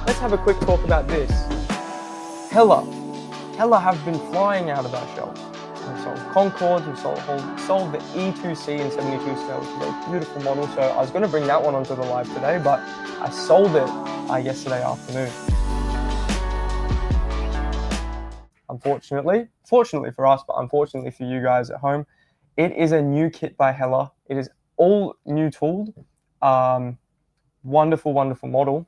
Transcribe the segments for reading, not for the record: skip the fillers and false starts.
let's have a quick talk about this. HELLER. HELLER have been flying out of our shelves. We've sold Concords, we've sold the E2C in 72 scale, which is a beautiful model. So I was going to bring that one onto the live today, but I sold it yesterday afternoon. Unfortunately, fortunately for us, but unfortunately for you guys at home, it is a new kit by HELLER. It is all new tooled. Wonderful, wonderful model.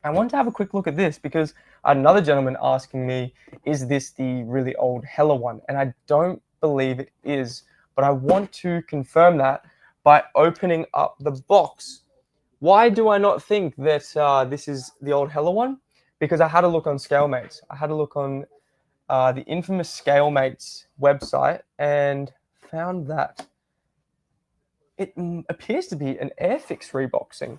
I wanted to have a quick look at this because I had another gentleman asking me, is this the really old HELLER one? And I don't believe it is, but I want to confirm that by opening up the box. Why do I not think that this is the old HELLER one? Because I had a look on Scalemates. I had a look on the infamous Scalemates website and found that it appears to be an Airfix reboxing.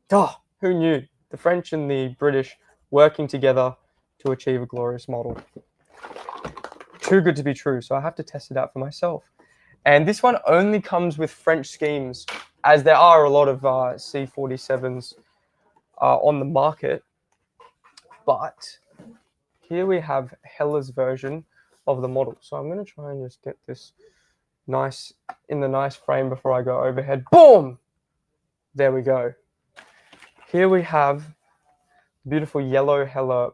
Oh, who knew? The French and the British working together to achieve a glorious model. Too good to be true, so I have to test it out for myself. And this one only comes with French schemes, as there are a lot of C-47s on the market. But here we have HELLER's version of the model. So I'm going to try and just get this nice in the nice frame before I go overhead. Boom! There we go. Here we have beautiful yellow HELLER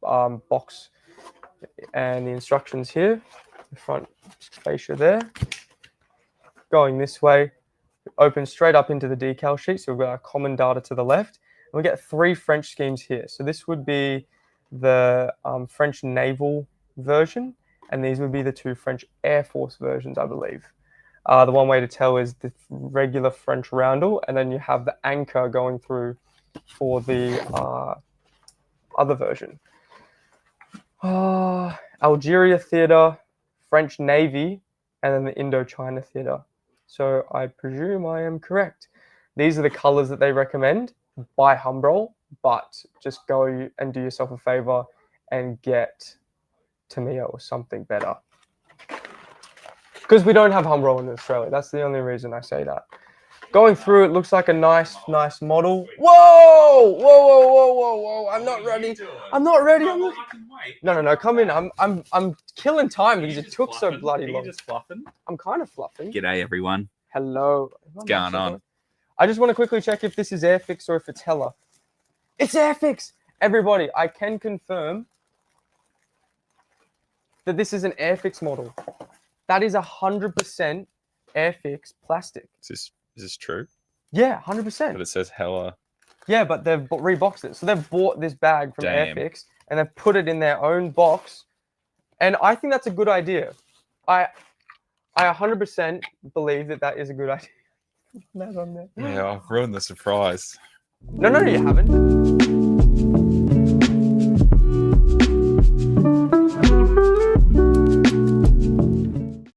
box and the instructions here. The front fascia there. Going this way, opens straight up into the decal sheet. So we've got our common data to the left. And we get 3 French schemes here. So this would be the French naval version, and these would be the 2 French Air Force versions, I believe. The one way to tell is the regular French roundel, and then you have the anchor going through for the other version. Algeria Theatre, French Navy, and then the Indochina Theatre. So I presume I am correct. These are the colors that they recommend. Buy Humbrol, but just go and do yourself a favor and get Tamiya or something better. Because we don't have Humbrol in Australia. That's the only reason I say that. Going through, it looks like a nice model. Whoa! Whoa, whoa, whoa, whoa, whoa. I'm not ready. I'm not ready. No. Come in. I'm killing time because it took so bloody long. Are you just fluffing? I'm kind of fluffing. G'day, everyone. Hello. What's going on? I just want to quickly check if this is Airfix or if it's HELLER. It's Airfix! Everybody, I can confirm that this is an Airfix model. That is 100% Airfix plastic. Is this true? Yeah, 100%. But it says HELLER. Yeah, but they've reboxed it. So they've bought this bag from Airfix and they've put it in their own box. And I think that's a good idea. I 100% believe that is a good idea. Yeah, I've ruined the surprise. No, you haven't.